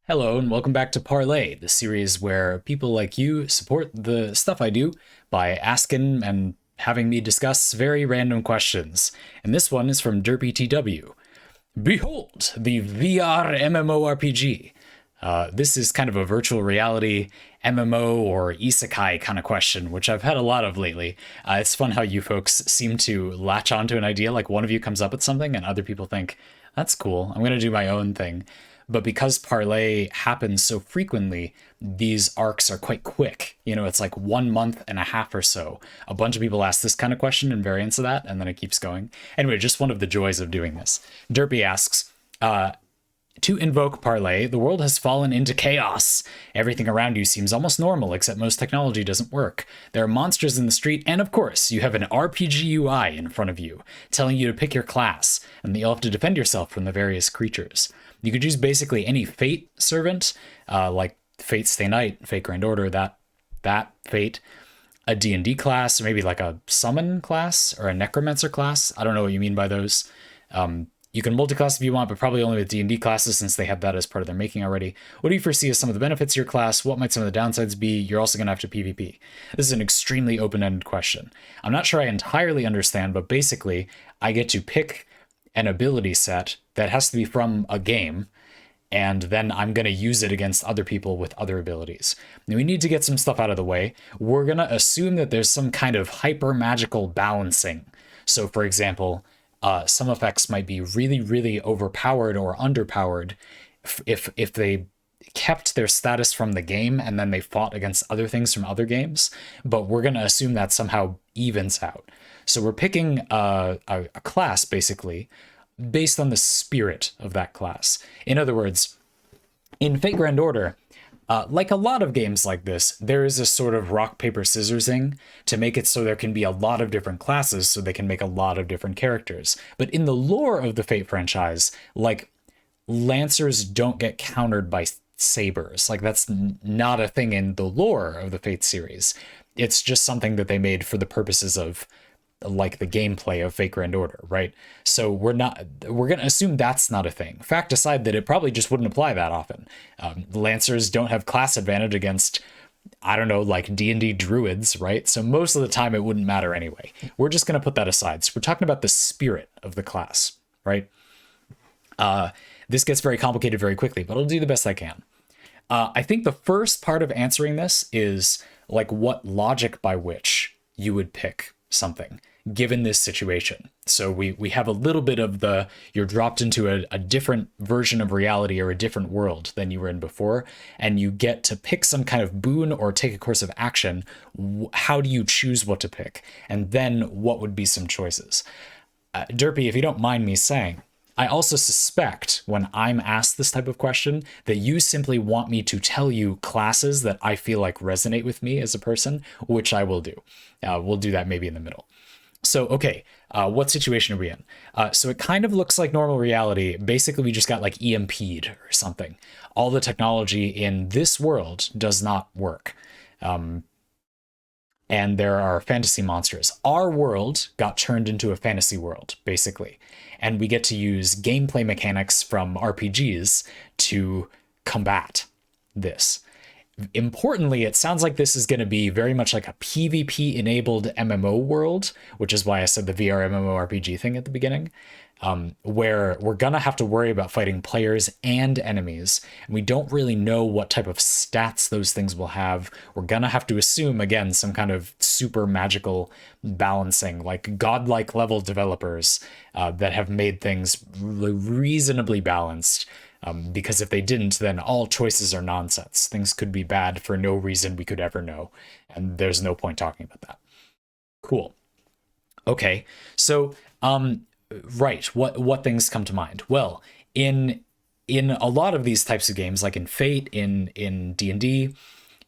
Hello and welcome back to Parley, the series where people like you support the stuff I do by asking and having me discuss very random questions. And this one is from DerpyTW. Behold, the VR MMORPG. This is kind of a virtual reality MMO or isekai kind of question, which I've had a lot of lately. It's fun how you folks seem to latch onto an idea, like one of you comes up with something and other people think, that's cool, I'm going to do my own thing. But because parlay happens so frequently, these arcs are quite quick. You know, it's like 1 month and a half or so. A bunch of people ask this kind of question and variants of that, and then it keeps going. Anyway, just one of the joys of doing this. Derpy asks, to invoke parlay, the world has fallen into chaos. Everything around you seems almost normal, except most technology doesn't work. There are monsters in the street, and of course, you have an RPG UI in front of you, telling you to pick your class, and you'll have to defend yourself from the various creatures. You could use basically any Fate servant, like Fate Stay Night, Fate Grand Order, that Fate, a D&D class, or maybe like a Summon class or a Necromancer class. I don't know what you mean by those. You can multi-class if you want, but probably only with D&D classes since they have that as part of their making already. What do you foresee as some of the benefits of your class? What might some of the downsides be? You're also going to have to PvP. This is an extremely open-ended question. I'm not sure I entirely understand, but basically I get to pick an ability set that has to be from a game, and then I'm going to use it against other people with other abilities. Now, we need to get some stuff out of the way. We're going to assume that there's some kind of hyper magical balancing. So, for example, some effects might be really, really overpowered or underpowered if they kept their status from the game and then they fought against other things from other games. But we're going to assume that somehow evens out. So we're picking a class, basically, based on the spirit of that class. In other words, in Fate Grand Order, like a lot of games like this, there is a sort of rock, paper, scissorsing to make it so there can be a lot of different classes so they can make a lot of different characters. But in the lore of the Fate franchise, like, Lancers don't get countered by sabers. Like, that's not a thing in the lore of the Fate series. It's just something that they made for the purposes of, like, the gameplay of Fate Grand Order, right? So we're going to assume that's not a thing. Fact aside that it probably just wouldn't apply that often. Lancers don't have class advantage against, I don't know, like D&D druids, right? So most of the time it wouldn't matter anyway. We're just going to put that aside. So we're talking about the spirit of the class, right? This gets very complicated very quickly, but I'll do the best I can. I think the first part of answering this is, like, what logic by which you would pick something given this situation. So we have a little bit of you're dropped into a different version of reality or a different world than you were in before, and you get to pick some kind of boon or take a course of action. How do you choose what to pick? And then what would be some choices? Derpy, if you don't mind me saying, I also suspect when I'm asked this type of question that you simply want me to tell you classes that I feel like resonate with me as a person, which I will do. We'll do that maybe in the middle. So, okay, what situation are we in? So it kind of looks like normal reality. Basically, we just got like EMP'd or something. All the technology in this world does not work. And there are fantasy monsters. Our world got turned into a fantasy world, basically. And we get to use gameplay mechanics from RPGs to combat this. Importantly, it sounds like this is going to be very much like a PvP-enabled MMO world, which is why I said the VR MMORPG thing at the beginning, where we're going to have to worry about fighting players and enemies, and we don't really know what type of stats those things will have. We're going to have to assume, again, some kind of super magical balancing, like godlike level developers that have made things reasonably balanced. Because if they didn't, then all choices are nonsense. Things could be bad for no reason we could ever know, and there's no point talking about that. Cool. Okay, so right, what things come to mind? Well, in a lot of these types of games, like in Fate, in D&D,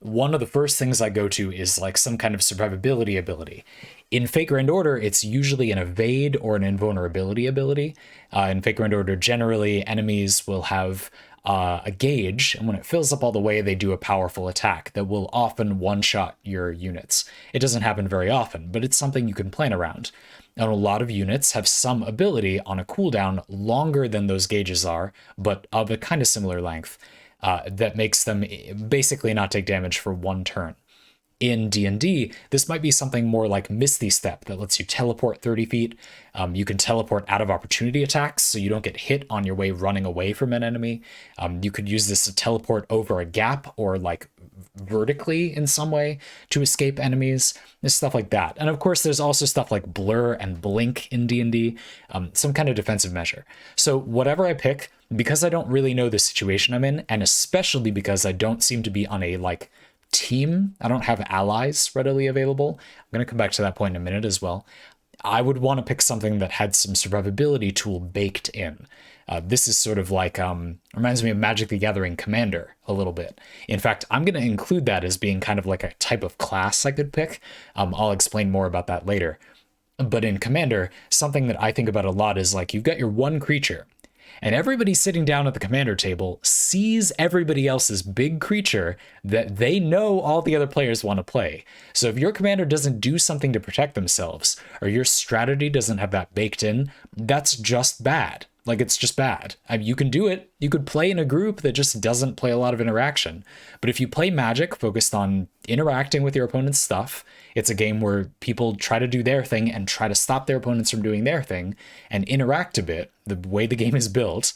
one of the first things I go to is like some kind of survivability ability. In Fate Grand Order, it's usually an evade or an invulnerability ability. In Fate Grand Order, generally, enemies will have a gauge, and when it fills up all the way, they do a powerful attack that will often one-shot your units. It doesn't happen very often, but it's something you can plan around. And a lot of units have some ability on a cooldown longer than those gauges are, but of a kind of similar length, that makes them basically not take damage for 1 turn. In D&D, this might be something more like Misty Step that lets you teleport 30 feet. You can teleport out of opportunity attacks, so you don't get hit on your way running away from an enemy. You could use this to teleport over a gap or like vertically in some way to escape enemies. There's stuff like that. And of course, there's also stuff like Blur and Blink in D&D, some kind of defensive measure. So whatever I pick, because I don't really know the situation I'm in, and especially because I don't seem to be on a like team, I don't have allies readily available. I'm going to come back to that point in a minute as well. I would want to pick something that had some survivability tool baked in. This is sort of like, reminds me of Magic the Gathering Commander a little bit. In fact, I'm going to include that as being kind of like a type of class I could pick. I'll explain more about that later. But in Commander, something that I think about a lot is like you've got your one creature, and everybody sitting down at the commander table sees everybody else's big creature that they know all the other players want to play. So if your commander doesn't do something to protect themselves, or your strategy doesn't have that baked in, that's just bad. Like, it's just bad. I mean, you can do it. You could play in a group that just doesn't play a lot of interaction. But if you play Magic focused on interacting with your opponent's stuff, it's a game where people try to do their thing and try to stop their opponents from doing their thing and interact a bit, the way the game is built.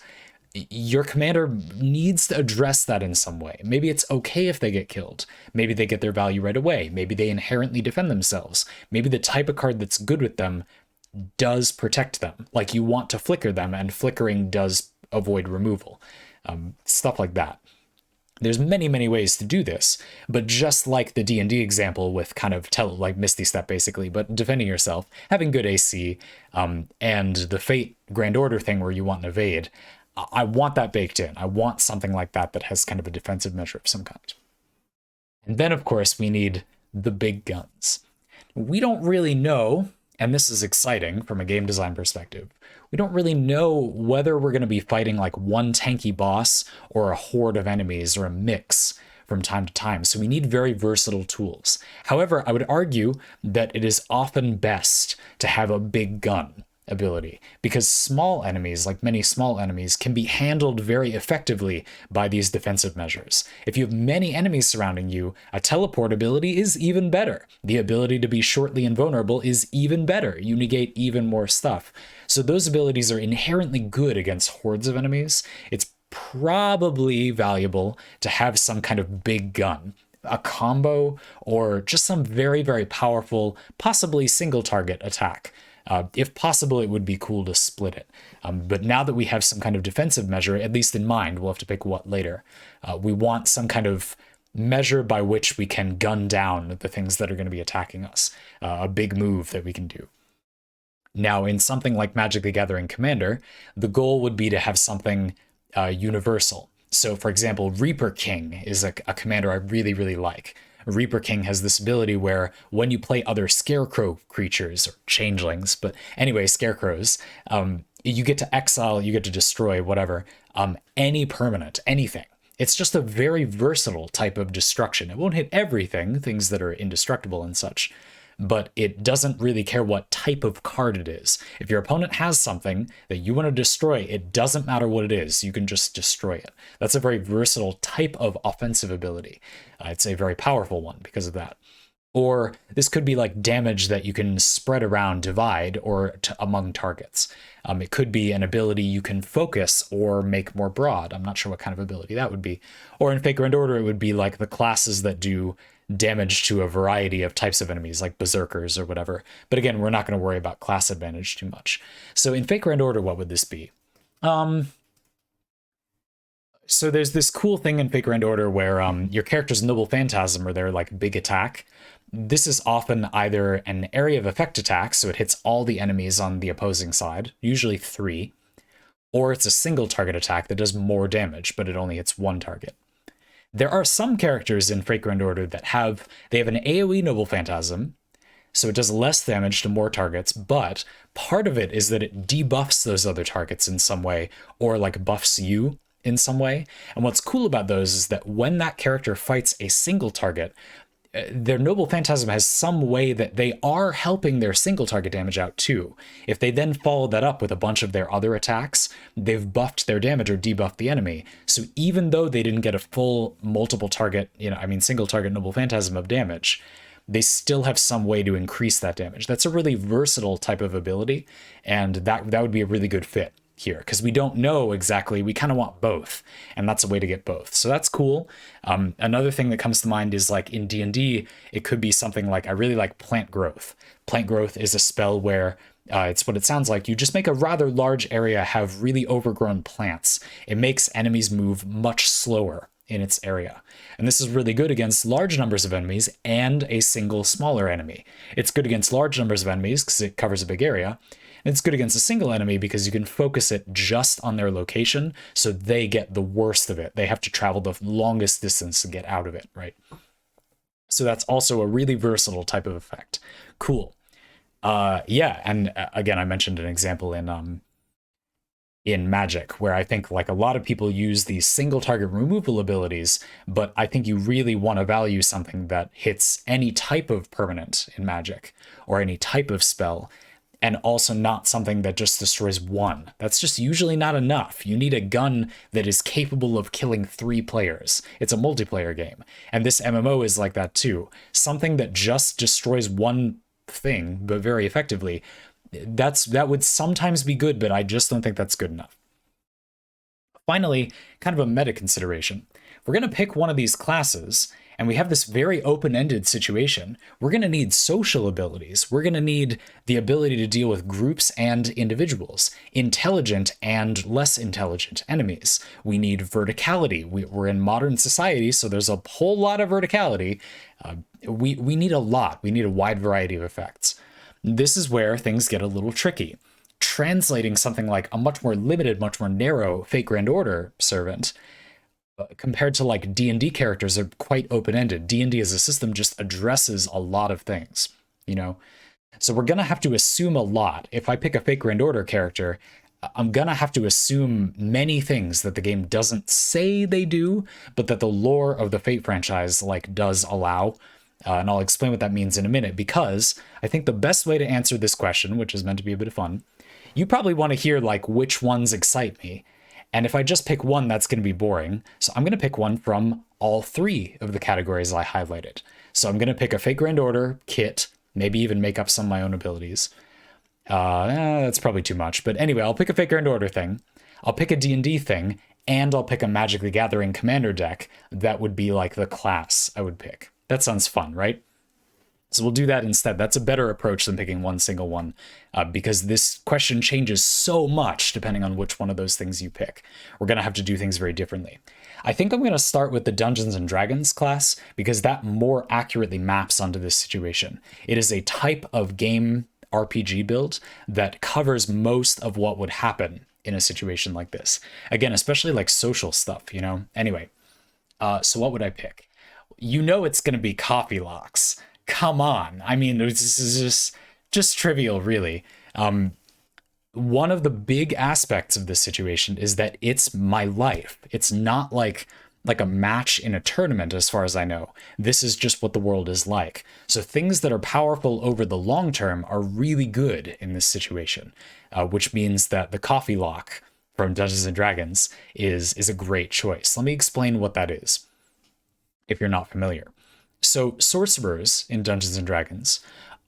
Your commander needs to address that in some way. Maybe it's okay if they get killed. Maybe they get their value right away. Maybe they inherently defend themselves. Maybe the type of card that's good with them does protect them. Like, you want to flicker them, and flickering does avoid removal. Stuff like that. There's many, many ways to do this, but just like the D&D example with kind of like Misty Step basically, but defending yourself, having good AC, and the Fate Grand Order thing where you want an evade, I want that baked in. I want something like that that has kind of a defensive measure of some kind. And then, of course, we need the big guns. We don't really know, and this is exciting from a game design perspective, we don't really know whether we're going to be fighting like one tanky boss or a horde of enemies or a mix from time to time. So we need very versatile tools. However, I would argue that it is often best to have a big gun ability, because small enemies, like many small enemies, can be handled very effectively by these defensive measures. If you have many enemies surrounding you, a teleport ability is even better. The ability to be shortly invulnerable is even better. You negate even more stuff. So those abilities are inherently good against hordes of enemies. It's probably valuable to have some kind of big gun, a combo, or just some very, very powerful, possibly single target attack. If possible, it would be cool to split it. But now that we have some kind of defensive measure, at least in mind, we'll have to pick what later. We want some kind of measure by which we can gun down the things that are going to be attacking us. A big move that we can do. Now, in something like Magic the Gathering Commander, the goal would be to have something universal. So, for example, Reaper King is a commander I really, really like. Reaper King has this ability where when you play other scarecrow creatures, or changelings, but anyway, scarecrows, you get to exile, you get to destroy, whatever, any permanent, anything. It's just a very versatile type of destruction. It won't hit everything, things that are indestructible and such, but it doesn't really care what type of card it is. If your opponent has something that you want to destroy, it doesn't matter what it is. You can just destroy it. That's a very versatile type of offensive ability. It's a very powerful one because of that. Or this could be like damage that you can spread around, divide, or among targets. It could be an ability you can focus or make more broad. I'm not sure what kind of ability that would be. Or in Fate Grand Order, it would be like the classes that do damage to a variety of types of enemies, like berserkers or whatever. But again, we're not going to worry about class advantage too much. So in Fate Grand Order, what would this be? So there's this cool thing in Fate Grand Order where your character's Noble Phantasm, or their like big attack. This is often either an area of effect attack, so it hits all the enemies on the opposing side, usually 3, or it's a single target attack that does more damage, but it only hits one target. There are some characters in Fate Grand Order that have an AoE Noble Phantasm, so it does less damage to more targets, but part of it is that it debuffs those other targets in some way, or like buffs you in some way. And what's cool about those is that when that character fights a single target, their Noble Phantasm has some way that they are helping their single target damage out too. If they then follow that up with a bunch of their other attacks, they've buffed their damage or debuffed the enemy. So even though they didn't get a full multiple target, single target Noble Phantasm of damage, they still have some way to increase that damage. That's a really versatile type of ability, and that would be a really good fit here, because we don't know exactly, we kind of want both, and that's a way to get both. So that's cool. Another thing that comes to mind is like in D&D, it could be something like, I really like Plant Growth. Plant Growth is a spell where it's what it sounds like. You just make a rather large area have really overgrown plants. It makes enemies move much slower in its area. And this is really good against large numbers of enemies and a single smaller enemy. It's good against large numbers of enemies because it covers a big area. And it's good against a single enemy because you can focus it just on their location, so they get the worst of it. They have to travel the longest distance to get out of it, right? So that's also a really versatile type of effect. Cool. Yeah, and again, I mentioned an example in Magic, where I think like a lot of people use these single target removal abilities, but I think you really want to value something that hits any type of permanent in Magic or any type of spell, and also not something that just destroys one. That's just usually not enough. You need a gun that is capable of killing 3 players. It's a multiplayer game, and this MMO is like that too. Something that just destroys one thing, but very effectively, that would sometimes be good, but I just don't think that's good enough. Finally, kind of a meta consideration. We're going to pick one of these classes, and we have this very open-ended situation. We're going to need social abilities. We're going to need the ability to deal with groups and individuals, intelligent and less intelligent enemies. We need verticality. We're in modern society, so there's a whole lot of verticality. We need a lot. We need a wide variety of effects. This is where things get a little tricky. Translating something like a much more limited, much more narrow Fate Grand Order servant compared to like D&D characters are quite open-ended. D&D as a system just addresses a lot of things, So we're going to have to assume a lot. If I pick a Fate Grand Order character, I'm going to have to assume many things that the game doesn't say they do, but that the lore of the Fate franchise does allow. And I'll explain what that means in a minute, because I think the best way to answer this question, which is meant to be a bit of fun, you probably want to hear which ones excite me. And if I just pick one, that's going to be boring. So I'm going to pick one from all 3 of the categories I highlighted. So I'm going to pick a Fate Grand Order kit, maybe even make up some of my own abilities. That's probably too much. But anyway, I'll pick a Fate Grand Order thing. I'll pick a D&D thing, and I'll pick a Magic the Gathering commander deck that would be like the class I would pick. That sounds fun, right? So we'll do that instead. That's a better approach than picking one single one, because this question changes so much depending on which one of those things you pick. We're going to have to do things very differently. I think I'm going to start with the Dungeons and Dragons class, because that more accurately maps onto this situation. It is a type of game RPG build that covers most of what would happen in a situation like this. Again, especially like social stuff, Anyway, so what would I pick? It's going to be coffee locks. Come on. I mean, this is just trivial, really. One of the big aspects of this situation is that it's my life. It's not like a match in a tournament, as far as I know. This is just what the world is like. So things that are powerful over the long term are really good in this situation, which means that the coffee lock from Dungeons and Dragons is a great choice. Let me explain what that is, if you're not familiar. So sorcerers in Dungeons and Dragons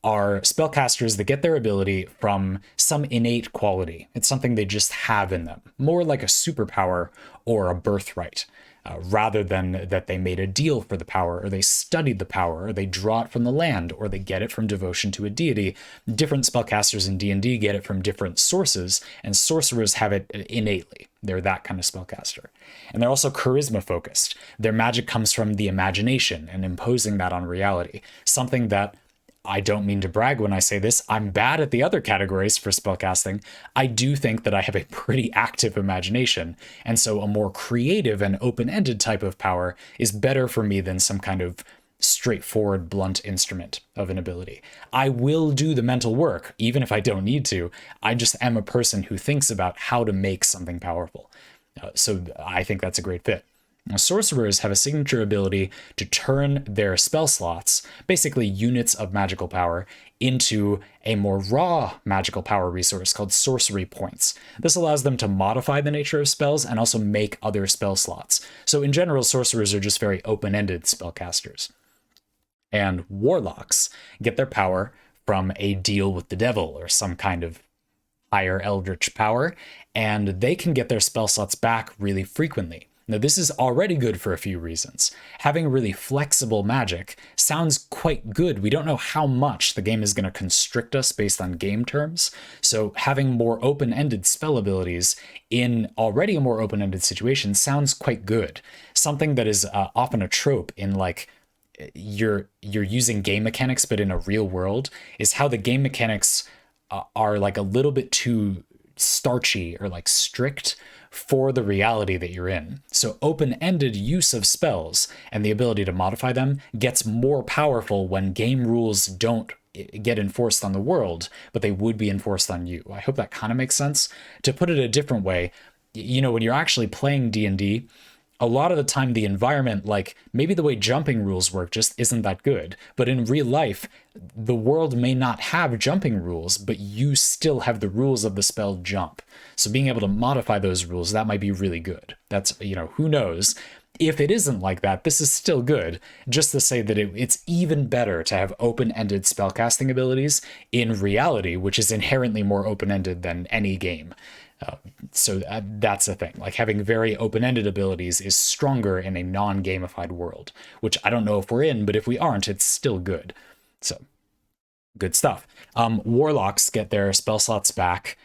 are spellcasters that get their ability from some innate quality. It's something they just have in them, more like a superpower or a birthright, rather than that they made a deal for the power, or they studied the power, or they draw it from the land, or they get it from devotion to a deity. Different spellcasters in D&D get it from different sources, and sorcerers have it innately. They're that kind of spellcaster. And they're also charisma focused. Their magic comes from the imagination and imposing that on reality. Something that, I don't mean to brag when I say this, I'm bad at the other categories for spellcasting. I do think that I have a pretty active imagination, and so a more creative and open-ended type of power is better for me than some kind of straightforward, blunt instrument of an ability. I will do the mental work, even if I don't need to. I just am a person who thinks about how to make something powerful. So I think that's a great fit. Now, sorcerers have a signature ability to turn their spell slots, basically units of magical power, into a more raw magical power resource called sorcery points. This allows them to modify the nature of spells and also make other spell slots. So in general, sorcerers are just very open-ended spellcasters. And warlocks get their power from a deal with the devil or some kind of higher eldritch power, and they can get their spell slots back really frequently. Now, this is already good for a few reasons. Having really flexible magic sounds quite good. We don't know how much the game is going to constrict us based on game terms. So having more open-ended spell abilities in already a more open-ended situation sounds quite good. Something that is often a trope in like you're using game mechanics, but in a real world, is how the game mechanics are like a little bit too starchy or like strict for the reality that you're in. So open-ended use of spells and the ability to modify them gets more powerful when game rules don't get enforced on the world, but they would be enforced on you. I hope that kind of makes sense. To put it a different way, you know, when you're actually playing D&D, a lot of the time the environment, like maybe the way jumping rules work just isn't that good. But in real life, the world may not have jumping rules, but you still have the rules of the spell jump. So being able to modify those rules, that might be really good. That's, you know, who knows? If it isn't like that, this is still good. Just to say that it's even better to have open-ended spellcasting abilities in reality, which is inherently more open-ended than any game. So that's the thing. Like having very open-ended abilities is stronger in a non-gamified world, which I don't know if we're in, but if we aren't, it's still good. So good stuff. Warlocks get their spell slots back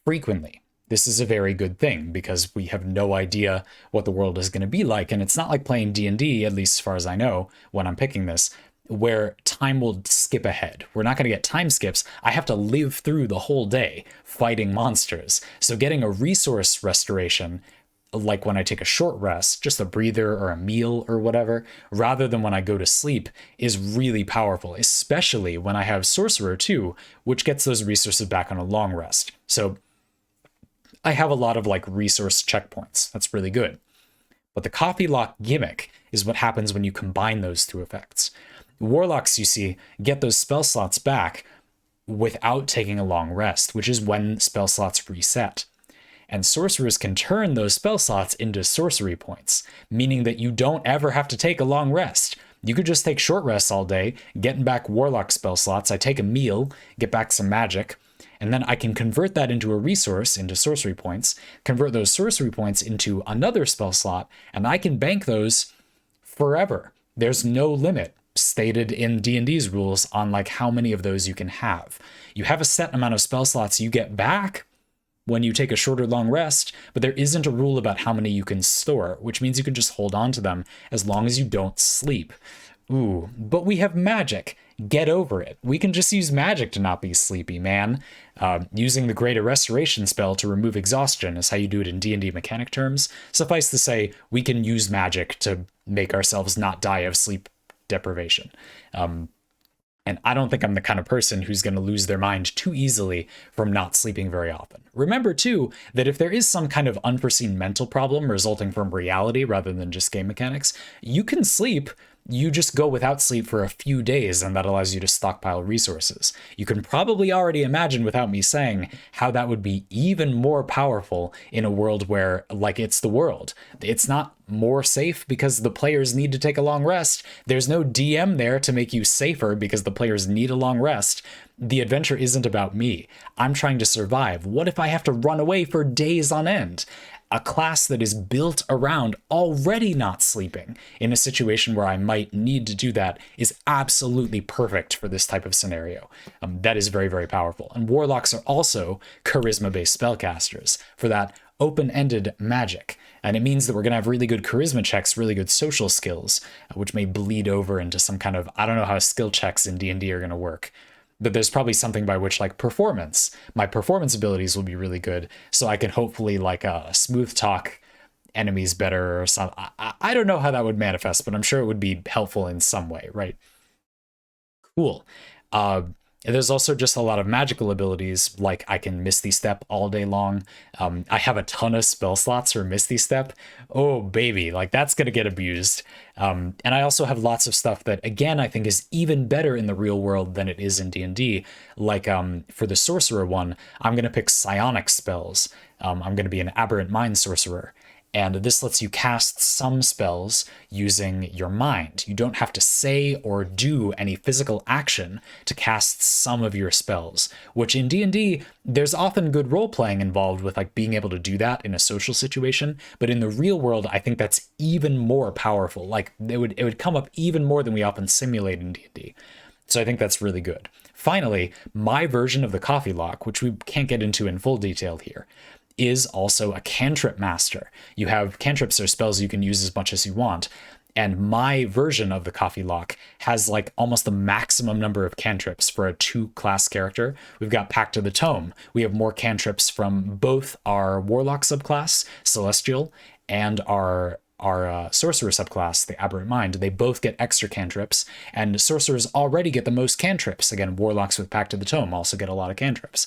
frequently. This is a very good thing because we have no idea what the world is going to be like. And it's not like playing D&D, at least as far as I know, when I'm picking this, where time will skip ahead. We're not going to get time skips. I have to live through the whole day fighting monsters. So getting a resource restoration, like when I take a short rest, just a breather or a meal or whatever, rather than when I go to sleep, is really powerful, especially when I have Sorcerer too, which gets those resources back on a long rest. So I have a lot of like resource checkpoints. That's really good. But the coffee lock gimmick is what happens when you combine those two effects. Warlocks, you see, get those spell slots back without taking a long rest, which is when spell slots reset. And sorcerers can turn those spell slots into sorcery points, meaning that you don't ever have to take a long rest. You could just take short rests all day, getting back warlock spell slots. I take a meal, get back some magic, and then I can convert that into a resource, into sorcery points, convert those sorcery points into another spell slot, and I can bank those forever. There's no limit stated in D&D's rules on like how many of those you can have. You have a set amount of spell slots you get back when you take a short or long rest, but there isn't a rule about how many you can store, which means you can just hold on to them as long as you don't sleep. Ooh, but we have magic. Get over it. We can just use magic to not be sleepy, man. Using the Greater Restoration spell to remove exhaustion is how you do it in D&D mechanic terms. Suffice to say, we can use magic to make ourselves not die of sleep deprivation. And I don't think I'm the kind of person who's going to lose their mind too easily from not sleeping very often. Remember, too, that if there is some kind of unforeseen mental problem resulting from reality rather than just game mechanics, you can sleep. You just go without sleep for a few days, and that allows you to stockpile resources. You can probably already imagine, without me saying, how that would be even more powerful in a world where, like, it's the world. It's not more safe because the players need to take a long rest. There's no DM there to make you safer because the players need a long rest. The adventure isn't about me. I'm trying to survive. What if I have to run away for days on end? A class that is built around already not sleeping in a situation where I might need to do that is absolutely perfect for this type of scenario. That is very, very powerful. And warlocks are also charisma-based spellcasters for that open-ended magic. And it means that we're going to have really good charisma checks, really good social skills, which may bleed over into some kind of, I don't know how skill checks in D&D are going to work. But there's probably something by which, like, my performance abilities will be really good, so I can hopefully, like, smooth talk enemies better or something. I don't know how that would manifest, but I'm sure it would be helpful in some way, right? Cool. And there's also just a lot of magical abilities, like I can Misty Step all day long. I have a ton of spell slots for Misty Step. Oh, baby, like that's going to get abused. And I also have lots of stuff that, again, I think is even better in the real world than it is in D&D. Like for the Sorcerer one, I'm going to pick Psionic spells. I'm going to be an Aberrant Mind Sorcerer. And this lets you cast some spells using your mind. You don't have to say or do any physical action to cast some of your spells, which in D&D, there's often good role-playing involved with like being able to do that in a social situation. But in the real world, I think that's even more powerful. Like it would come up even more than we often simulate in D&D. So I think that's really good. Finally, my version of the coffee lock, which we can't get into in full detail here, is also a cantrip master. You have cantrips or spells you can use as much as you want. And my version of the coffee lock has like almost the maximum number of cantrips for a 2-class character. We've got Pact of the Tome. We have more cantrips from both our warlock subclass, Celestial, and our sorcerer subclass, the Aberrant Mind. They both get extra cantrips, and sorcerers already get the most cantrips. Again, warlocks with Pact of the Tome also get a lot of cantrips.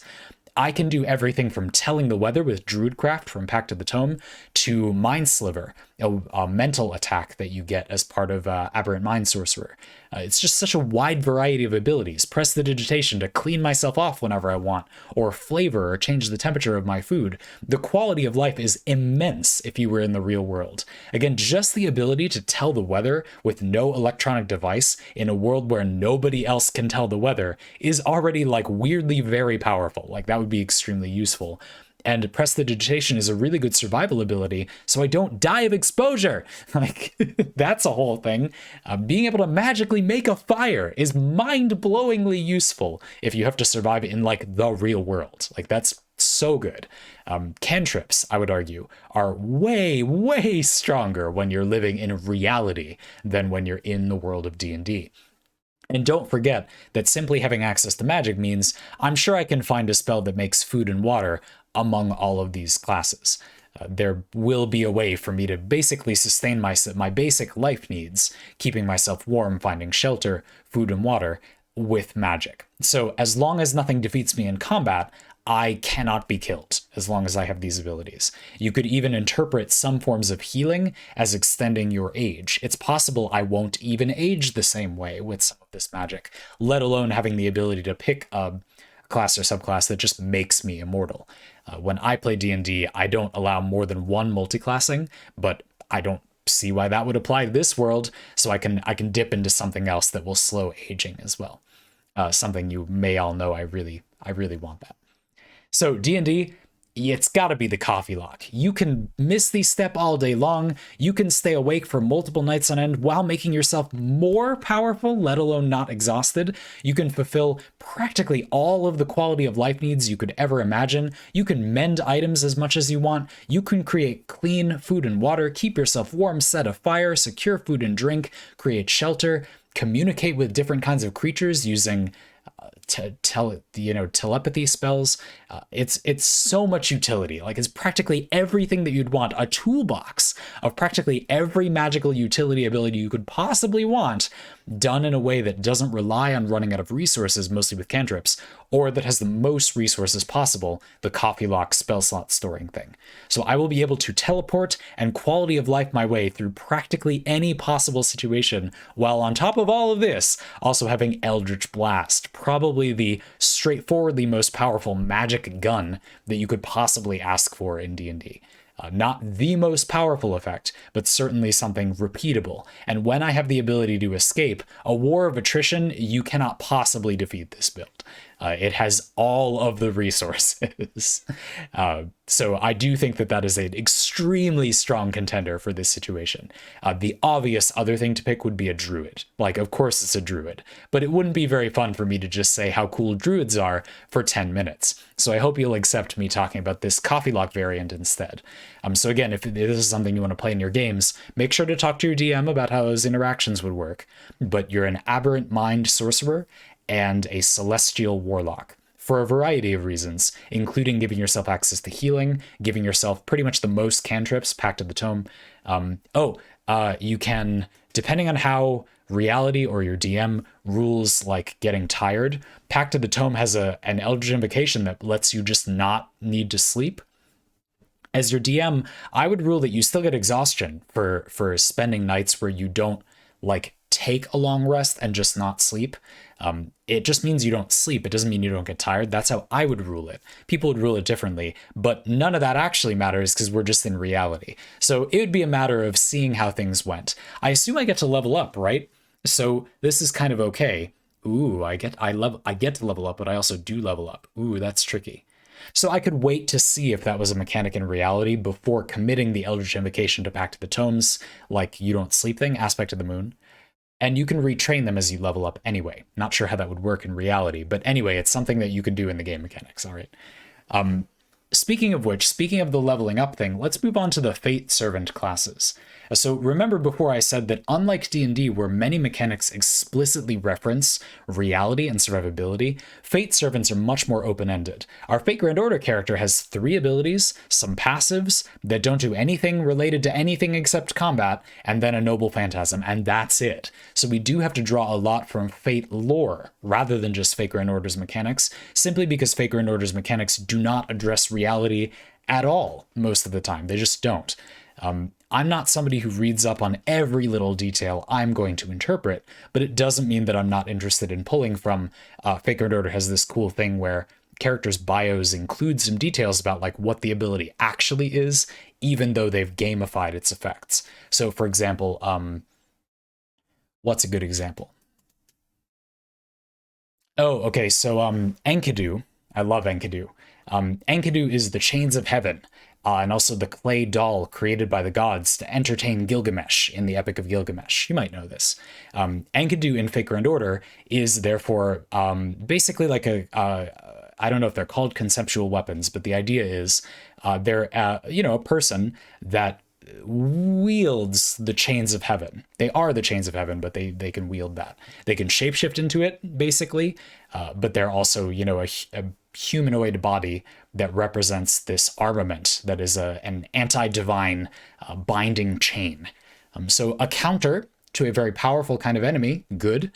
I can do everything from telling the weather with Druidcraft from Pact of the Tome to Mind Sliver, a mental attack that you get as part of Aberrant Mind Sorcerer. It's just such a wide variety of abilities. Press the digitation to clean myself off whenever I want, or flavor or change the temperature of my food. The quality of life is immense if you were in the real world. Again, just the ability to tell the weather with no electronic device in a world where nobody else can tell the weather is already like weirdly very powerful. Like that would be extremely useful. And press the digitation is a really good survival ability, so I don't die of exposure. Like, that's a whole thing. Being able to magically make a fire is mind-blowingly useful if you have to survive in, like, the real world. Like, that's so good. Cantrips, I would argue, are way, way stronger when you're living in reality than when you're in the world of D&D. And don't forget that simply having access to magic means I'm sure I can find a spell that makes food and water among all of these classes. There will be a way for me to basically sustain my basic life needs, keeping myself warm, finding shelter, food and water, with magic. So as long as nothing defeats me in combat, I cannot be killed as long as I have these abilities. You could even interpret some forms of healing as extending your age. It's possible I won't even age the same way with some of this magic, let alone having the ability to pick a class or subclass that just makes me immortal. When I play D&D, I don't allow more than one multiclassing, but I don't see why that would apply to this world, so I can dip into something else that will slow aging as well. Something you may all know I really want that. So D&D, it's got to be the coffee lock. You can miss the step all day long. You can stay awake for multiple nights on end while making yourself more powerful, let alone not exhausted. You can fulfill practically all of the quality of life needs you could ever imagine. You can mend items as much as you want. You can create clean food and water, keep yourself warm, set a fire, secure food and drink, create shelter, communicate with different kinds of creatures using telepathy spells. It's so much utility. Like, it's practically everything that you'd want, a toolbox of practically every magical utility ability you could possibly want, done in a way that doesn't rely on running out of resources, mostly with cantrips, or that has the most resources possible, the coffee lock spell slot storing thing. So I will be able to teleport and quality of life my way through practically any possible situation, while on top of all of this, also having Eldritch Blast, probably the straightforwardly most powerful magic gun that you could possibly ask for in D&D. Not the most powerful effect, but certainly something repeatable. And when I have the ability to escape, a war of attrition, you cannot possibly defeat this build. It has all of the resources. So I do think that is an extremely strong contender for this situation. The obvious other thing to pick would be a druid. Like, of course it's a druid, but it wouldn't be very fun for me to just say how cool druids are for 10 minutes. So I hope you'll accept me talking about this coffee lock variant instead. So again, if this is something you want to play in your games, make sure to talk to your DM about how those interactions would work. But you're an Aberrant Mind Sorcerer and a Celestial Warlock, for a variety of reasons, including giving yourself access to healing, giving yourself pretty much the most cantrips, Pact of the Tome. You can, depending on how reality or your DM rules like getting tired, Pact of the Tome has an Eldritch Invocation that lets you just not need to sleep. As your DM, I would rule that you still get exhaustion for spending nights where you don't like take a long rest and just not sleep. It just means you don't sleep. It doesn't mean you don't get tired. That's how I would rule it. People would rule it differently, but none of that actually matters because we're just in reality. So it would be a matter of seeing how things went. I assume I get to level up, right? So this is kind of okay. Ooh, I get to level up, but I also do level up. Ooh, that's tricky. So I could wait to see if that was a mechanic in reality before committing the Eldritch Invocation to Pact of the Tomes, like you don't sleep thing, Aspect of the Moon. And you can retrain them as you level up anyway. Not sure how that would work in reality, but anyway, it's something that you can do in the game mechanics, all right? Speaking of which, speaking of the leveling up thing, let's move on to the Fate Servant classes. So remember before I said that unlike D&D, where many mechanics explicitly reference reality and survivability, Fate Servants are much more open-ended. Our Fate Grand Order character has 3 abilities, some passives that don't do anything related to anything except combat, and then a Noble Phantasm, and that's it. So we do have to draw a lot from Fate lore, rather than just Fate Grand Order's mechanics, simply because Fate Grand Order's mechanics do not address reality at all most of the time. They just don't. I'm not somebody who reads up on every little detail I'm going to interpret, but it doesn't mean that I'm not interested in pulling from Fate Grand Order has this cool thing where characters' bios include some details about like what the ability actually is, even though they've gamified its effects. So for example, what's a good example? Oh, okay, so Enkidu, I love Enkidu. Enkidu is the Chains of Heaven, and also the clay doll created by the gods to entertain Gilgamesh in the Epic of Gilgamesh. You might know this. Enkidu in Fate Grand Order is therefore basically like I don't know if they're called conceptual weapons, but the idea is they're a person that wields the chains of heaven. They are the chains of heaven, but they can wield that. They can shapeshift into it, basically, but they're also, a humanoid body that represents this armament that is an anti-divine binding chain. So a counter to a very powerful kind of enemy, good.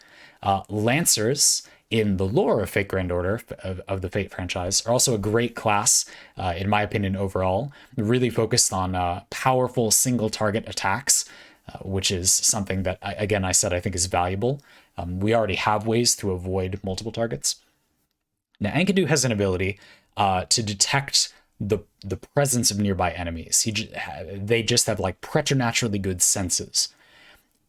Lancers in the lore of Fate Grand Order, of the Fate franchise, are also a great class, in my opinion, overall. Really focused on powerful single target attacks, which is something that, again, I said I think is valuable. We already have ways to avoid multiple targets. Now, Enkidu has an ability to detect the presence of nearby enemies. They just have like preternaturally good senses.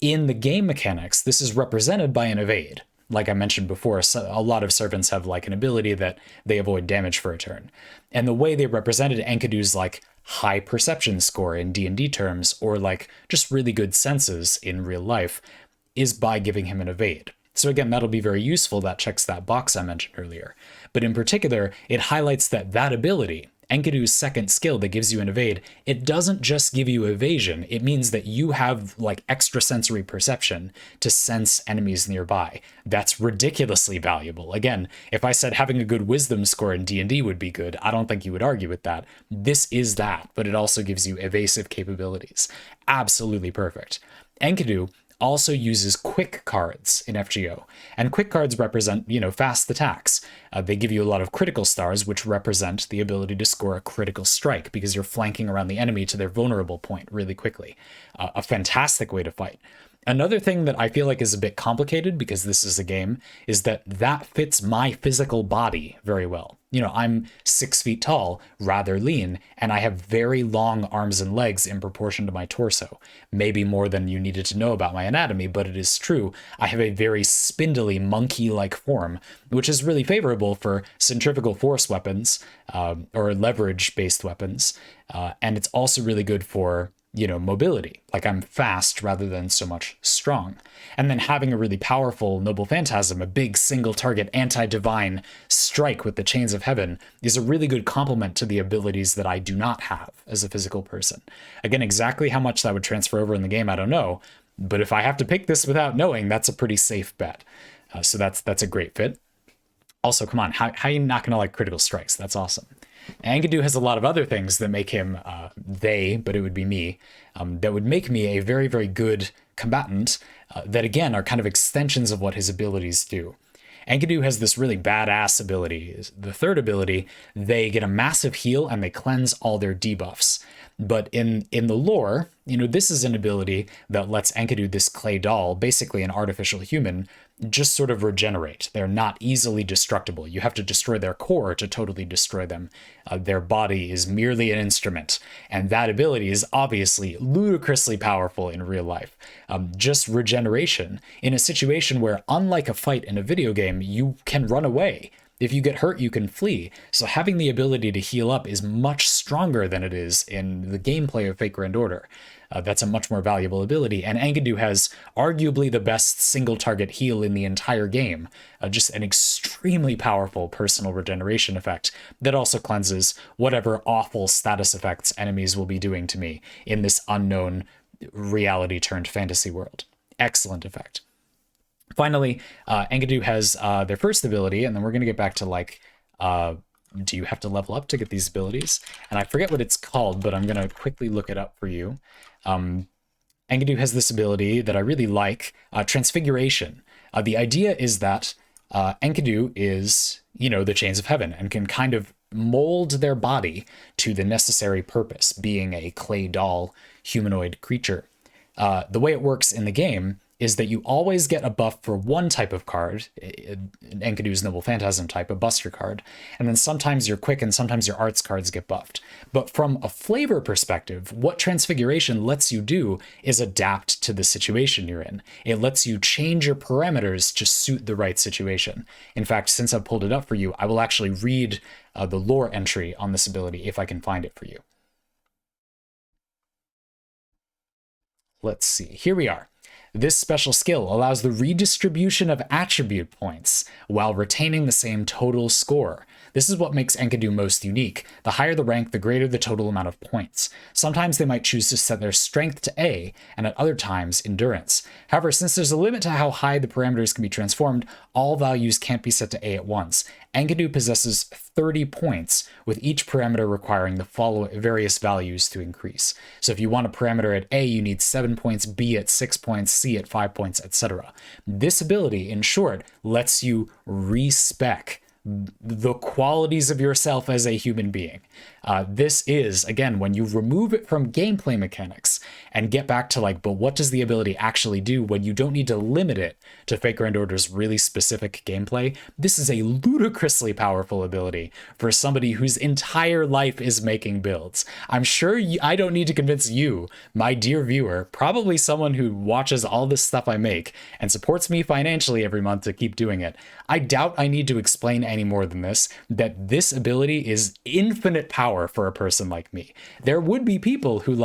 In the game mechanics, this is represented by an evade. Like I mentioned before, a lot of servants have like an ability that they avoid damage for a turn. And the way they represented Enkidu's like high perception score in D&D terms, or like just really good senses in real life, is by giving him an evade. So again, that'll be very useful. That checks that box I mentioned earlier. But in particular, it highlights that ability, Enkidu's second skill that gives you an evade, it doesn't just give you evasion. It means that you have like extrasensory perception to sense enemies nearby. That's ridiculously valuable. Again, if I said having a good wisdom score in D&D would be good, I don't think you would argue with that. This is that, but it also gives you evasive capabilities. Absolutely perfect. Enkidu also uses quick cards in FGO, and quick cards represent, fast attacks. They give you a lot of critical stars, which represent the ability to score a critical strike because you're flanking around the enemy to their vulnerable point really quickly. A fantastic way to fight. Another thing that I feel like is a bit complicated because this is a game is that fits my physical body very well. I'm 6 feet tall, rather lean, and I have very long arms and legs in proportion to my torso. Maybe more than you needed to know about my anatomy, but it is true. I have a very spindly, monkey-like form, which is really favorable for centrifugal force weapons, or leverage-based weapons, and it's also really good for mobility. Like I'm fast rather than so much strong. And then having a really powerful Noble Phantasm, a big single target anti-divine strike with the Chains of Heaven, is a really good complement to the abilities that I do not have as a physical person. Again, exactly how much that would transfer over in the game, I don't know. But if I have to pick this without knowing, that's a pretty safe bet. So that's a great fit. Also, come on, how are you not going to like critical strikes? That's awesome. Enkidu has a lot of other things that make him but it would be me, that would make me a very, very good combatant that, again, are kind of extensions of what his abilities do. Enkidu has this really badass ability. The third ability, they get a massive heal and they cleanse all their debuffs. But in the lore, this is an ability that lets Enkidu, this clay doll, basically an artificial human, just sort of regenerate. They're not easily destructible. You have to destroy their core to totally destroy them. Their body is merely an instrument. And that ability is obviously ludicrously powerful in real life. Just regeneration in a situation where, unlike a fight in a video game, you can run away. If you get hurt, you can flee. So having the ability to heal up is much stronger than it is in the gameplay of Fate Grand Order. That's a much more valuable ability. And Enkidu has arguably the best single target heal in the entire game. Just an extremely powerful personal regeneration effect that also cleanses whatever awful status effects enemies will be doing to me in this unknown reality turned fantasy world. Excellent effect. Finally, Enkidu has their first ability, and then we're going to get back to do you have to level up to get these abilities? And I forget what it's called, but I'm going to quickly look it up for you. Enkidu has this ability that I really like, Transfiguration. The idea is that Enkidu is, the chains of heaven and can kind of mold their body to the necessary purpose, being a clay doll humanoid creature. The way it works in the game is that you always get a buff for one type of card, Enkidu's Noble Phantasm type, a Buster card, and then sometimes your Quick and sometimes your Arts cards get buffed. But from a flavor perspective, what Transfiguration lets you do is adapt to the situation you're in. It lets you change your parameters to suit the right situation. In fact, since I've pulled it up for you, I will actually read the lore entry on this ability if I can find it for you. Let's see, here we are. This special skill allows the redistribution of attribute points while retaining the same total score. This is what makes Enkidu most unique. The higher the rank, the greater the total amount of points. Sometimes they might choose to set their strength to A, and at other times, endurance. However, since there's a limit to how high the parameters can be transformed, all values can't be set to A at once. Enkidu possesses 30 points, with each parameter requiring the following various values to increase. So if you want a parameter at A, you need 7 points, B at 6 points, C at 5 points, etc. This ability, in short, lets you respec the qualities of yourself as a human being. This is, again, when you remove it from gameplay mechanics and get back to but what does the ability actually do when you don't need to limit it to Fate Grand Order's really specific gameplay, this is a ludicrously powerful ability for somebody whose entire life is making builds. I'm sure I don't need to convince you, my dear viewer, probably someone who watches all this stuff I make and supports me financially every month to keep doing it. I doubt I need to explain any more than this, that this ability is infinite power for a person like me. There would be people who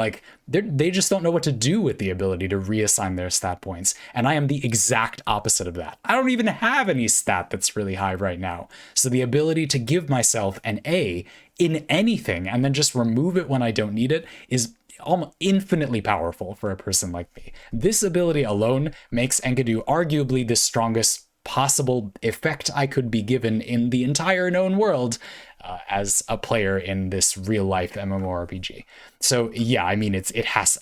they just don't know what to do with the ability to reassign their stat points, and I am the exact opposite of that. I don't even have any stat that's really high right now, so the ability to give myself an A in anything and then just remove it when I don't need it is almost infinitely powerful for a person like me. This ability alone makes Enkidu arguably the strongest possible effect I could be given in the entire known world as a player in this real life MMORPG. So yeah, I mean,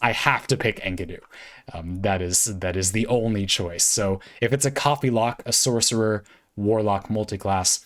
I have to pick Enkidu. That is the only choice. So if it's a coffee lock, a sorcerer, warlock, multiclass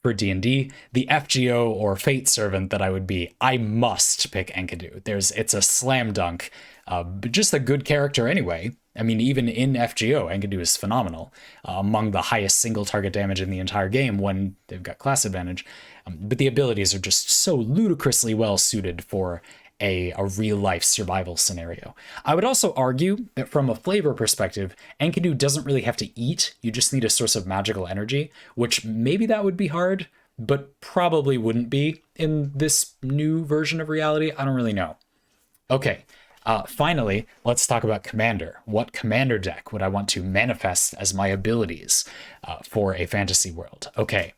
for D&D, the FGO or Fate Servant that I would be, I must pick Enkidu. It's a slam dunk, but just a good character anyway. I mean, even in FGO, Enkidu is phenomenal, among the highest single target damage in the entire game when they've got class advantage. But the abilities are just so ludicrously well suited for a real-life survival scenario. I would also argue that from a flavor perspective, Enkidu doesn't really have to eat. You just need a source of magical energy, which maybe that would be hard, but probably wouldn't be in this new version of reality. I don't really know. Okay. Finally, let's talk about Commander. What Commander deck would I want to manifest as my abilities for a fantasy world? Okay,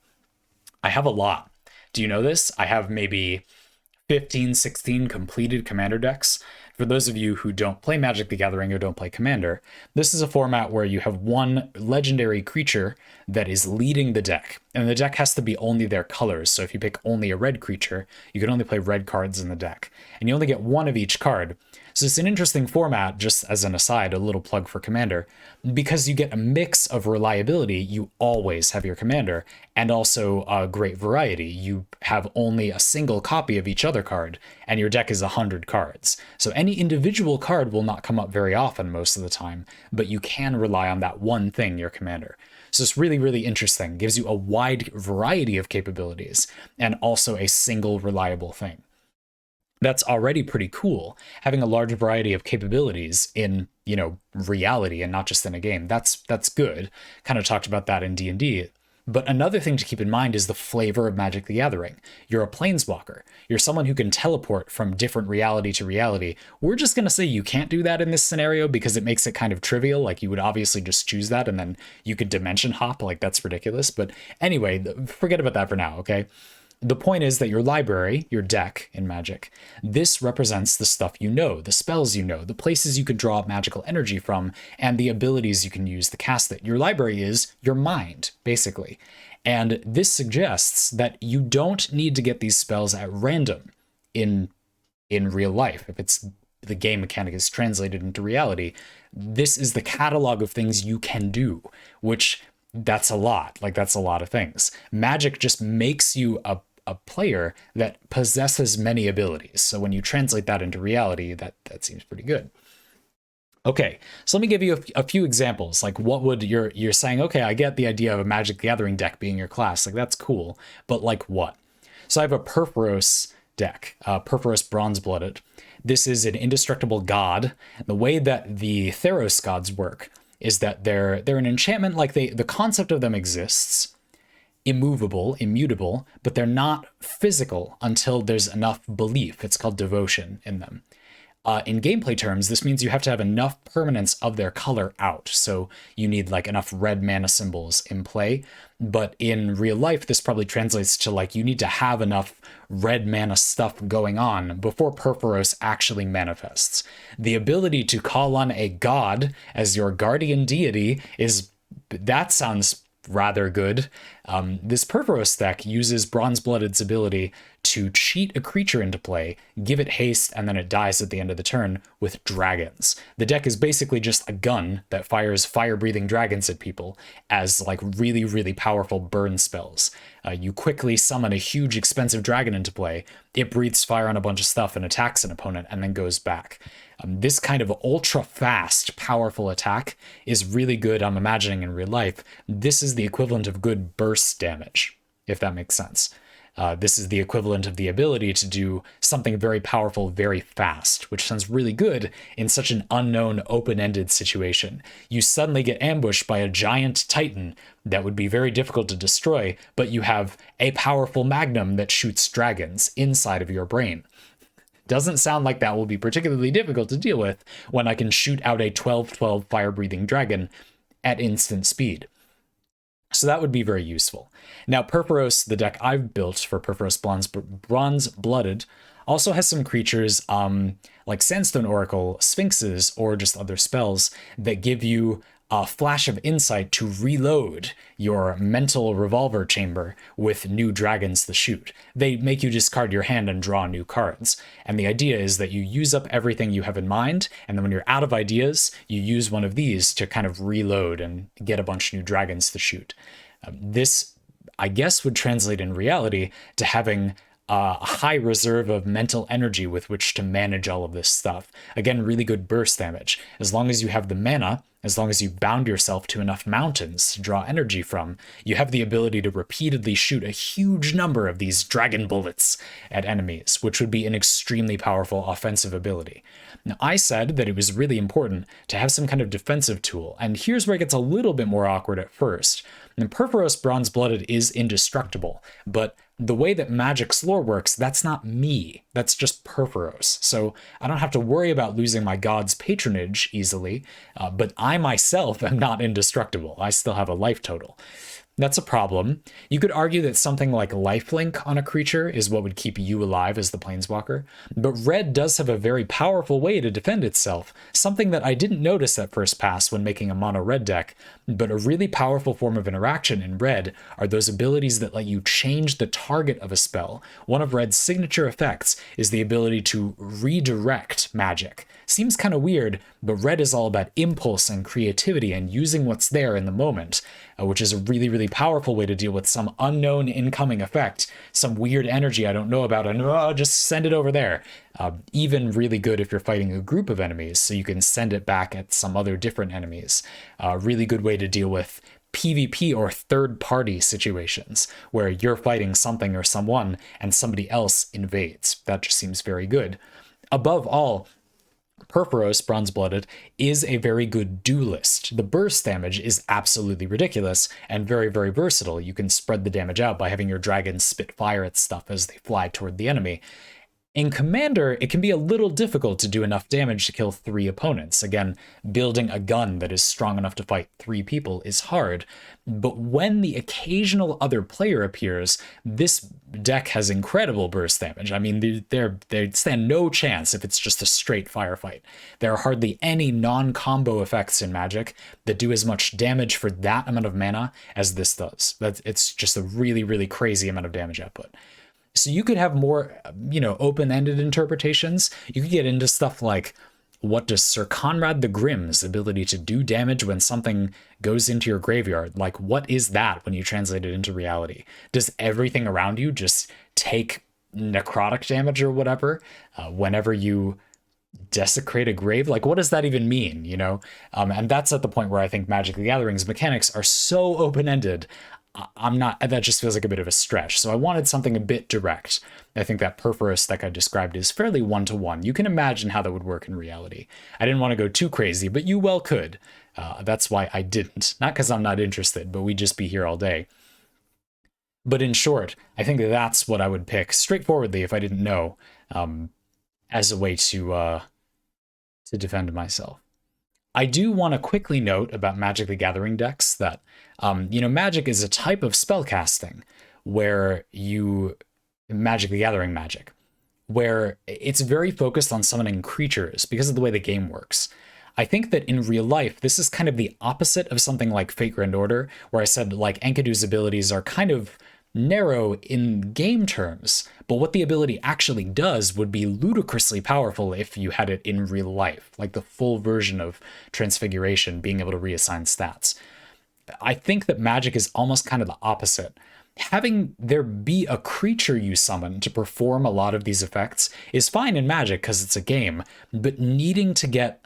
I have a lot. Do you know this? I have maybe 15, 16 completed Commander decks. For those of you who don't play Magic the Gathering or don't play Commander, this is a format where you have one legendary creature that is leading the deck. And the deck has to be only their colors. So if you pick only a red creature, you can only play red cards in the deck. And you only get one of each card. So it's an interesting format, just as an aside, a little plug for Commander, because you get a mix of reliability. You always have your Commander, and also a great variety. You have only a single copy of each other card, and your deck is 100 cards. So any individual card will not come up very often most of the time, but you can rely on that one thing, your Commander. So it's really, really interesting. Gives you a wide variety of capabilities, and also a single reliable thing. That's already pretty cool. Having a large variety of capabilities in, reality and not just in a game. That's good. Kind of talked about that in D&D. But another thing to keep in mind is the flavor of Magic the Gathering. You're a planeswalker. You're someone who can teleport from different reality to reality. We're just going to say you can't do that in this scenario because it makes it kind of trivial. Like, you would obviously just choose that and then you could dimension hop. Like, that's ridiculous. But anyway, forget about that for now, okay? The point is that your library, your deck in Magic, this represents the stuff you know, the spells you know, the places you could draw magical energy from, and the abilities you can use to cast it. Your library is your mind, basically. And this suggests that you don't need to get these spells at random in real life. If it's the game mechanic is translated into reality, this is the catalog of things you can do, which that's a lot. Like, that's a lot of things. Magic just makes you a player that possesses many abilities. So when you translate that into reality, that seems pretty good. Okay, so let me give you a few examples. Like, what would you're saying, okay, I get the idea of a Magic the Gathering deck being your class. Like, that's cool. But like what? So I have a Purphoros deck, Purphoros Bronze-Blooded. This is an indestructible god. The way that the Theros gods work is that they're an enchantment. Like, the concept of them exists, immovable, immutable, but they're not physical until there's enough belief. It's called devotion in them. In gameplay terms, this means you have to have enough permanence of their color out. So you need like enough red mana symbols in play. But in real life, this probably translates to like you need to have enough red mana stuff going on before Purphoros actually manifests. The ability to call on a god as your guardian deity that sounds rather good. This Purphoros deck uses Bronze-Blooded's ability to cheat a creature into play, give it haste, and then it dies at the end of the turn with dragons. The deck is basically just a gun that fires fire-breathing dragons at people as like really, really powerful burn spells. You quickly summon a huge, expensive dragon into play. It breathes fire on a bunch of stuff and attacks an opponent and then goes back. This kind of ultra-fast, powerful attack is really good, I'm imagining, in real life. This is the equivalent of good burst damage, if that makes sense. This is the equivalent of the ability to do something very powerful very fast, which sounds really good in such an unknown, open-ended situation. You suddenly get ambushed by a giant titan that would be very difficult to destroy, but you have a powerful magnum that shoots dragons inside of your brain. Doesn't sound like that will be particularly difficult to deal with when I can shoot out a 12/12 fire-breathing dragon at instant speed. So that would be very useful. Now, Purphoros, the deck I've built for Purphoros Bronze-Blooded, also has some creatures like Sandstone Oracle, Sphinxes, or just other spells that give you a flash of insight to reload your mental revolver chamber with new dragons to shoot. They make you discard your hand and draw new cards. And the idea is that you use up everything you have in mind, and then when you're out of ideas, you use one of these to kind of reload and get a bunch of new dragons to shoot. This, I guess, would translate in reality to having a high reserve of mental energy with which to manage all of this stuff. Again, really good burst damage. As long as you have the mana, as long as you bound yourself to enough mountains to draw energy from, you have the ability to repeatedly shoot a huge number of these dragon bullets at enemies, which would be an extremely powerful offensive ability. Now, I said that it was really important to have some kind of defensive tool, and here's where it gets a little bit more awkward at first. And Purphoros Bronze-Blooded is indestructible, but the way that Magic's lore works, that's not me. That's just Purphoros. So I don't have to worry about losing my god's patronage easily, but I myself am not indestructible. I still have a life total. That's a problem. You could argue that something like lifelink on a creature is what would keep you alive as the planeswalker, but red does have a very powerful way to defend itself, something that I didn't notice at first pass when making a mono red deck, but a really powerful form of interaction in red are those abilities that let you change the target of a spell. One of red's signature effects is the ability to redirect magic. Seems kind of weird, but red is all about impulse and creativity and using what's there in the moment, which is a really, really powerful way to deal with some unknown incoming effect, some weird energy I don't know about, and just send it over there. Even really good if you're fighting a group of enemies, so you can send it back at some other different enemies. Really good way to deal with PvP or third-party situations where you're fighting something or someone and somebody else invades. That just seems very good. Above all, Purphoros, Bronze-Blooded, is a very good duelist. The burst damage is absolutely ridiculous and very, very versatile. You can spread the damage out by having your dragons spit fire at stuff as they fly toward the enemy. In Commander, it can be a little difficult to do enough damage to kill 3 opponents. Again, building a gun that is strong enough to fight 3 people is hard. But when the occasional other player appears, this deck has incredible burst damage. I mean, they stand no chance if it's just a straight firefight. There are hardly any non-combo effects in Magic that do as much damage for that amount of mana as this does. It's just a really, really crazy amount of damage output. So you could have more, open-ended interpretations. You could get into stuff like, what does Sir Conrad the Grimm's ability to do damage when something goes into your graveyard? Like, what is that when you translate it into reality? Does everything around you just take necrotic damage or whatever whenever you desecrate a grave? Like, what does that even mean, And that's at the point where I think Magic the Gathering's mechanics are so open-ended. That just feels like a bit of a stretch. So I wanted something a bit direct. I think that Purphoros deck I described is fairly one-to-one. You can imagine how that would work in reality. I didn't want to go too crazy, but you well could. That's why I didn't. Not because I'm not interested, but we'd just be here all day. But in short, I think that's what I would pick straightforwardly if I didn't know, as a way to defend myself. I do want to quickly note about Magic the Gathering decks that, Magic is a type of spellcasting where Magic the Gathering magic, where it's very focused on summoning creatures because of the way the game works. I think that in real life, this is kind of the opposite of something like Fate Grand Order, where I said, like, Enkidu's abilities are kind of narrow in game terms, but what the ability actually does would be ludicrously powerful if you had it in real life, like the full version of Transfiguration, being able to reassign stats. I think that Magic is almost kind of the opposite. Having there be a creature you summon to perform a lot of these effects is fine in Magic because it's a game, but needing to get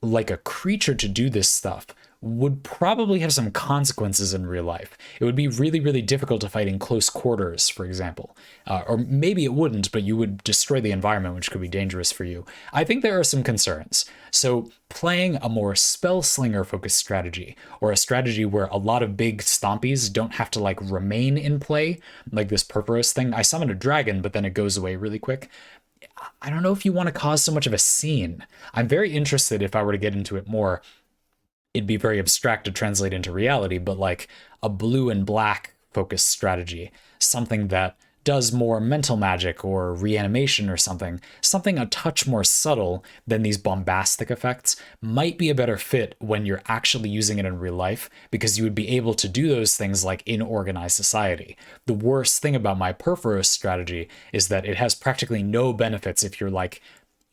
like a creature to do this stuff would probably have some consequences in real life. It would be really, really difficult to fight in close quarters, for example. Or maybe it wouldn't, but you would destroy the environment, which could be dangerous for you. I think there are some concerns. So playing a more spellslinger-focused strategy, or a strategy where a lot of big stompies don't have to remain in play, like this Purphoros thing. I summon a dragon, but then it goes away really quick. I don't know if you want to cause so much of a scene. I'm very interested, if I were to get into it more, it'd be very abstract to translate into reality, but like a blue and black focused strategy, something that does more mental magic or reanimation or something a touch more subtle than these bombastic effects, might be a better fit when you're actually using it in real life, because you would be able to do those things like in organized society. The worst thing about my Purphoros strategy is that it has practically no benefits if you're like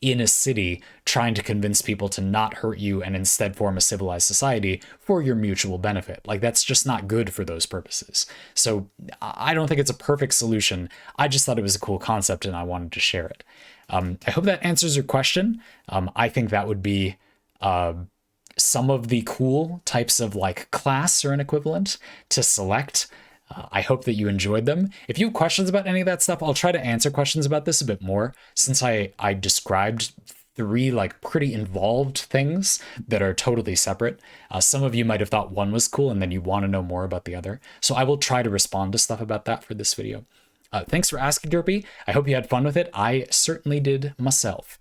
in a city trying to convince people to not hurt you and instead form a civilized society for your mutual benefit. Like, that's just not good for those purposes. So I don't think it's a perfect solution. I just thought it was a cool concept and I wanted to share it. I hope that answers your question. I think that would be some of the cool types of like class or an equivalent to select. I hope that you enjoyed them. If you have questions about any of that stuff, I'll try to answer questions about this a bit more, since I described 3 like pretty involved things that are totally separate. Some of you might have thought one was cool and then you want to know more about the other. So I will try to respond to stuff about that for this video. Thanks for asking, Derpy. I hope you had fun with it. I certainly did myself.